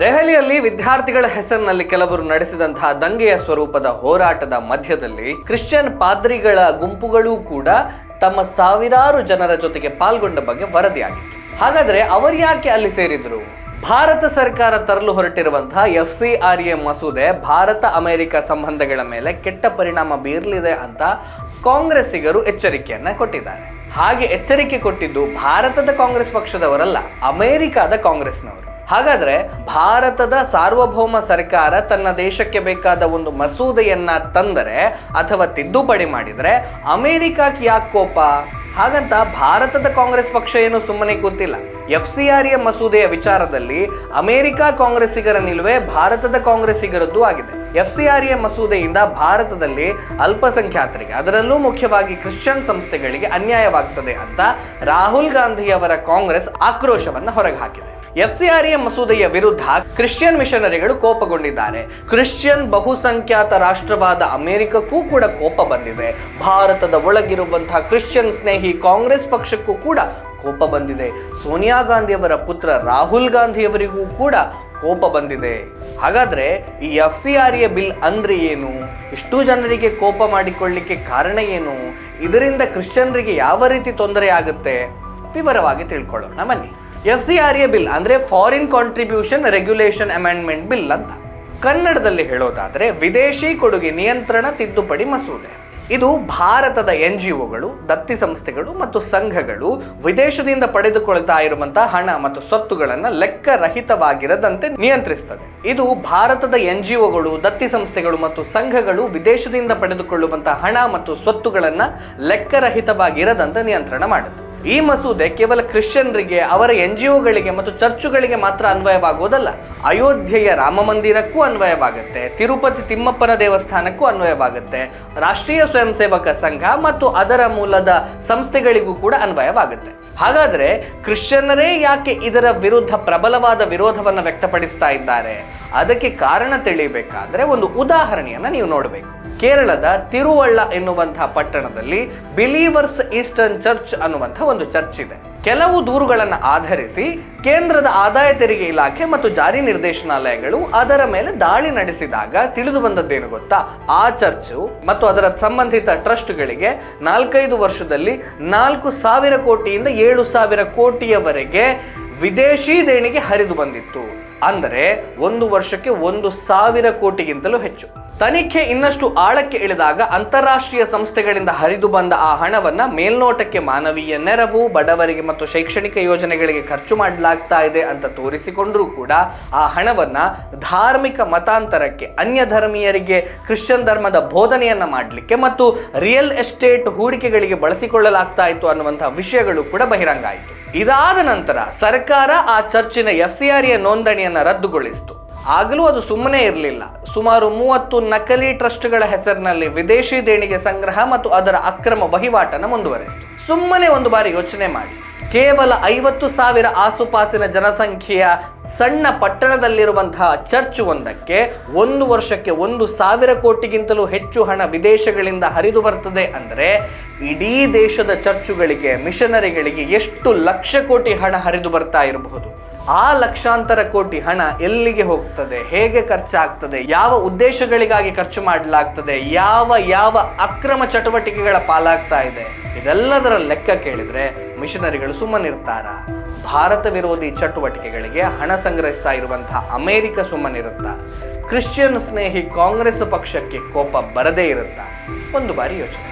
ದೆಹಲಿಯಲ್ಲಿ ವಿದ್ಯಾರ್ಥಿಗಳ ಹೆಸರಿನಲ್ಲಿ ಕೆಲವರು ನಡೆಸಿದಂತಹ ದಂಗೆಯ ಸ್ವರೂಪದ ಹೋರಾಟದ ಮಧ್ಯದಲ್ಲಿ ಕ್ರಿಶ್ಚಿಯನ್ ಪಾದ್ರಿಗಳ ಗುಂಪುಗಳೂ ಕೂಡ ತಮ್ಮ ಸಾವಿರಾರು ಜನರ ಜೊತೆಗೆ ಪಾಲ್ಗೊಂಡ ಬಗ್ಗೆ ವರದಿಯಾಗಿತ್ತು. ಹಾಗಾದ್ರೆ ಅವರು ಯಾಕೆ ಅಲ್ಲಿ ಸೇರಿದ್ರು? ಭಾರತ ಸರ್ಕಾರ ತರಲು ಹೊರಟಿರುವಂತಹ FCRA ಮಸೂದೆ ಭಾರತ ಅಮೆರಿಕ ಸಂಬಂಧಗಳ ಮೇಲೆ ಕೆಟ್ಟ ಪರಿಣಾಮ ಬೀರಲಿದೆ ಅಂತ ಕಾಂಗ್ರೆಸ್ಸಿಗರು ಎಚ್ಚರಿಕೆಯನ್ನ ಕೊಟ್ಟಿದ್ದಾರೆ. ಹಾಗೆ ಎಚ್ಚರಿಕೆ ಕೊಟ್ಟಿದ್ದು ಭಾರತದ ಕಾಂಗ್ರೆಸ್ ಪಕ್ಷದವರಲ್ಲ, ಅಮೆರಿಕದ ಕಾಂಗ್ರೆಸ್ನವರು. ಹಾಗಾದ್ರೆ ಭಾರತದ ಸಾರ್ವಭೌಮ ಸರ್ಕಾರ ತನ್ನ ದೇಶಕ್ಕೆ ಬೇಕಾದ ಒಂದು ಮಸೂದೆಯನ್ನ ತಂದರೆ ಅಥವಾ ತಿದ್ದುಪಡಿ ಮಾಡಿದ್ರೆ ಅಮೆರಿಕಕ್ಕೆ ಯಾಕೆ ಕೋಪ? ಹಾಗಂತ ಭಾರತದ ಕಾಂಗ್ರೆಸ್ ಪಕ್ಷ ಏನು ಸುಮ್ಮನೆ ಕೂತಿಲ್ಲ. FCRA ಮಸೂದೆಯ ವಿಚಾರದಲ್ಲಿ ಅಮೆರಿಕ ಕಾಂಗ್ರೆಸ್ಸಿಗರ ನಿಲುವೆ ಭಾರತದ ಕಾಂಗ್ರೆಸ್ಸಿಗರದ್ದು ಆಗಿದೆ. FCRA ಮಸೂದೆಯಿಂದ ಭಾರತದಲ್ಲಿ ಅಲ್ಪಸಂಖ್ಯಾತರಿಗೆ, ಅದರಲ್ಲೂ ಮುಖ್ಯವಾಗಿ ಕ್ರಿಶ್ಚಿಯನ್ ಸಂಸ್ಥೆಗಳಿಗೆ ಅನ್ಯಾಯವಾಗ್ತದೆ ಅಂತ ರಾಹುಲ್ ಗಾಂಧಿಯವರ ಕಾಂಗ್ರೆಸ್ ಆಕ್ರೋಶವನ್ನು ಹೊರಗೆ ಹಾಕಿದೆ. FCRA ಮಸೂದೆಯ ವಿರುದ್ಧ ಕ್ರಿಶ್ಚಿಯನ್ ಮಿಷನರಿಗಳು ಕೋಪಗೊಂಡಿದ್ದಾರೆ. ಕ್ರಿಶ್ಚಿಯನ್ ಬಹುಸಂಖ್ಯಾತ ರಾಷ್ಟ್ರವಾದ ಅಮೆರಿಕಕ್ಕೂ ಕೂಡ ಕೋಪ ಬಂದಿದೆ. ಭಾರತದ ಒಳಗಿರುವಂತಹ ಕ್ರಿಶ್ಚಿಯನ್ ಸ್ನೇಹಿ ಕಾಂಗ್ರೆಸ್ ಪಕ್ಷಕ್ಕೂ ಕೂಡ ಕೋಪ ಬಂದಿದೆ. ಸೋನಿಯಾ ಗಾಂಧಿಯವರ ಪುತ್ರ ರಾಹುಲ್ ಗಾಂಧಿಯವರಿಗೂ ಕೂಡ ಕೋಪ ಬಂದಿದೆ. ಹಾಗಾದ್ರೆ ಈ FCRA ಬಿಲ್ ಅಂದ್ರೆ ಏನು? ಇಷ್ಟು ಜನರಿಗೆ ಕೋಪ ಮಾಡಿಕೊಳ್ಳಿಕ್ಕೆ ಕಾರಣ ಏನು? ಇದರಿಂದ ಕ್ರಿಶ್ಚಿಯನ್ರಿಗೆ ಯಾವ ರೀತಿ ತೊಂದರೆ ಆಗುತ್ತೆ? ವಿವರವಾಗಿ ತಿಳ್ಕೊಳ್ಳೋಣ ಬನ್ನಿ. FCRA ಬಿಲ್ ಅಂದ್ರೆ foreign contribution regulation amendment bill ಅಂತ. ಕನ್ನಡದಲ್ಲಿ ಹೇಳೋದಾದ್ರೆ ವಿದೇಶಿ ಕೊಡುಗೆ ನಿಯಂತ್ರಣ ತಿದ್ದುಪಡಿ ಮಸೂದೆ. ಇದು ಭಾರತದ NGOಗಳು, ದತ್ತಿ ಸಂಸ್ಥೆಗಳು ಮತ್ತು ಸಂಘಗಳು ವಿದೇಶದಿಂದ ಪಡೆದುಕೊಳ್ತಾ ಇರುವಂತಹ ಹಣ ಮತ್ತು ಸ್ವತ್ತುಗಳನ್ನು ಲೆಕ್ಕರಹಿತವಾಗಿರದಂತೆ ನಿಯಂತ್ರಿಸುತ್ತದೆ. ಇದು ಭಾರತದ NGOಗಳು, ದತ್ತಿ ಸಂಸ್ಥೆಗಳು ಮತ್ತು ಸಂಘಗಳು ವಿದೇಶದಿಂದ ಪಡೆದುಕೊಳ್ಳುವಂತಹ ಹಣ ಮತ್ತು ಸ್ವತ್ತುಗಳನ್ನು ಲೆಕ್ಕರಹಿತವಾಗಿರದಂತೆ ನಿಯಂತ್ರಣ ಮಾಡುತ್ತೆ. ಈ ಮಸೂದೆ ಕೇವಲ ಕ್ರಿಶ್ಚಿಯನ್ರಿಗೆ, ಅವರ NGOಗಳಿಗೆ ಮತ್ತು ಚರ್ಚುಗಳಿಗೆ ಮಾತ್ರ ಅನ್ವಯವಾಗುವುದಲ್ಲ, ಅಯೋಧ್ಯೆಯ ರಾಮ ಮಂದಿರಕ್ಕೂ ಅನ್ವಯವಾಗುತ್ತೆ, ತಿರುಪತಿ ತಿಮ್ಮಪ್ಪನ ದೇವಸ್ಥಾನಕ್ಕೂ ಅನ್ವಯವಾಗುತ್ತೆ, ರಾಷ್ಟ್ರೀಯ ಸ್ವಯಂ ಸೇವಕ ಸಂಘ ಮತ್ತು ಅದರ ಮೂಲದ ಸಂಸ್ಥೆಗಳಿಗೂ ಕೂಡ ಅನ್ವಯವಾಗುತ್ತೆ. ಹಾಗಾದ್ರೆ ಕ್ರಿಶ್ಚಿಯನ್ನರೇ ಯಾಕೆ ಇದರ ವಿರುದ್ಧ ಪ್ರಬಲವಾದ ವಿರೋಧವನ್ನು ವ್ಯಕ್ತಪಡಿಸ್ತಾ ಇದ್ದಾರೆ? ಅದಕ್ಕೆ ಕಾರಣ ತಿಳಿಯಬೇಕಾದ್ರೆ ಒಂದು ಉದಾಹರಣೆಯನ್ನ ನೀವು ನೋಡಬೇಕು. ಕೇರಳದ ತಿರುವಳ್ಳ ಎನ್ನುವಂತಹ ಪಟ್ಟಣದಲ್ಲಿ ಬಿಲೀವರ್ಸ್ ಈಸ್ಟರ್ನ್ ಚರ್ಚ್ ಅನ್ನುವಂಥ ಒಂದು ಚರ್ಚ್ ಇದೆ. ಕೆಲವು ದೂರುಗಳನ್ನು ಆಧರಿಸಿ ಕೇಂದ್ರದ ಆದಾಯ ತೆರಿಗೆ ಇಲಾಖೆ ಮತ್ತು ಜಾರಿ ನಿರ್ದೇಶನಾಲಯಗಳು ಅದರ ಮೇಲೆ ದಾಳಿ ನಡೆಸಿದಾಗ ತಿಳಿದು ಬಂದದ್ದೇನು ಗೊತ್ತಾ? ಆ ಚರ್ಚು ಮತ್ತು ಅದರ ಸಂಬಂಧಿತ ಟ್ರಸ್ಟ್ಗಳಿಗೆ 4-5 ವರ್ಷದಲ್ಲಿ 4,000 ಕೋಟಿಯಿಂದ 7,000 ಕೋಟಿಯವರೆಗೆ ವಿದೇಶಿ ದೇಣಿಗೆ ಹರಿದು ಬಂದಿತ್ತು. ಅಂದರೆ 1 ವರ್ಷಕ್ಕೆ 1,000 ಕೋಟಿಗಿಂತಲೂ ಹೆಚ್ಚು. ತನಿಖೆ ಇನ್ನಷ್ಟು ಆಳಕ್ಕೆ ಇಳಿದಾಗ ಅಂತಾರಾಷ್ಟ್ರೀಯ ಸಂಸ್ಥೆಗಳಿಂದ ಹರಿದು ಬಂದ ಆ ಹಣವನ್ನ ಮೇಲ್ನೋಟಕ್ಕೆ ಮಾನವೀಯ ನೆರವು, ಬಡವರಿಗೆ ಮತ್ತು ಶೈಕ್ಷಣಿಕ ಯೋಜನೆಗಳಿಗೆ ಖರ್ಚು ಮಾಡಲಾಗ್ತಾ ಇದೆ ಅಂತ ತೋರಿಸಿಕೊಂಡ್ರೂ ಕೂಡ ಆ ಹಣವನ್ನ ಧಾರ್ಮಿಕ ಮತಾಂತರಕ್ಕೆ, ಅನ್ಯ ಧರ್ಮೀಯರಿಗೆ ಕ್ರಿಶ್ಚಿಯನ್ ಧರ್ಮದ ಬೋಧನೆಯನ್ನ ಮಾಡಲಿಕ್ಕೆ ಮತ್ತು ರಿಯಲ್ ಎಸ್ಟೇಟ್ ಹೂಡಿಕೆಗಳಿಗೆ ಬಳಸಿಕೊಳ್ಳಲಾಗ್ತಾ ಇತ್ತು ಅನ್ನುವಂತಹ ವಿಷಯಗಳು ಕೂಡ ಬಹಿರಂಗ ಆಯಿತು. ಇದಾದ ನಂತರ ಸರ್ಕಾರ ಆ ಚರ್ಚಿನ FCRA ನೋಂದಣಿಯನ್ನ ರದ್ದುಗೊಳಿಸಿತು. ಆಗಲೂ ಅದು ಸುಮ್ಮನೆ ಇರಲಿಲ್ಲ. ಸುಮಾರು 30 ನಕಲಿ ಟ್ರಸ್ಟ್ಗಳ ಹೆಸರಿನಲ್ಲಿ ವಿದೇಶಿ ದೇಣಿಗೆ ಸಂಗ್ರಹ ಮತ್ತು ಅದರ ಅಕ್ರಮ ವಹಿವಾಟನ್ನು ಮುಂದುವರೆಸಿತು. ಸುಮ್ಮನೆ ಒಂದು ಬಾರಿ ಯೋಚನೆ ಮಾಡಿ, ಕೇವಲ 50,000 ಆಸುಪಾಸಿನ ಜನಸಂಖ್ಯೆಯ ಸಣ್ಣ ಪಟ್ಟಣದಲ್ಲಿರುವಂತಹ ಚರ್ಚ್ ಒಂದಕ್ಕೆ 1 ವರ್ಷಕ್ಕೆ 1,000 ಕೋಟಿಗಿಂತಲೂ ಹೆಚ್ಚು ಹಣ ವಿದೇಶಗಳಿಂದ ಹರಿದು ಬರ್ತದೆ ಅಂದರೆ ಇಡೀ ದೇಶದ ಚರ್ಚುಗಳಿಗೆ, ಮಿಷನರಿಗಳಿಗೆ ಎಷ್ಟು ಲಕ್ಷ ಕೋಟಿ ಹಣ ಹರಿದು ಬರ್ತಾ ಇರಬಹುದು. ಆ ಲಕ್ಷಾಂತರ ಕೋಟಿ ಹಣ ಎಲ್ಲಿಗೆ ಹೋಗ್ತದೆ, ಹೇಗೆ ಖರ್ಚಾಗ್ತದೆ, ಯಾವ ಉದ್ದೇಶಗಳಿಗಾಗಿ ಖರ್ಚು ಮಾಡಲಾಗ್ತದೆ, ಯಾವ ಅಕ್ರಮ ಚಟುವಟಿಕೆಗಳ ಪಾಲಾಗ್ತಾ ಇದೆ, ಇದೆಲ್ಲದರ ಲೆಕ್ಕ ಕೇಳಿದ್ರೆ ಮಿಷನರಿಗಳು ಸುಮ್ಮನಿರ್ತಾರ? ಭಾರತ ವಿರೋಧಿ ಚಟುವಟಿಕೆಗಳಿಗೆ ಹಣ ಸಂಗ್ರಹಿಸ್ತಾ ಇರುವಂತಹ ಅಮೆರಿಕ ಸುಮ್ಮನಿರುತ್ತಾ? ಕ್ರಿಶ್ಚಿಯನ್ ಸ್ನೇಹಿ ಕಾಂಗ್ರೆಸ್ ಪಕ್ಷಕ್ಕೆ ಕೋಪ ಬರದೇ ಇರುತ್ತಾ? ಒಂದು ಬಾರಿ ಯೋಚನೆ.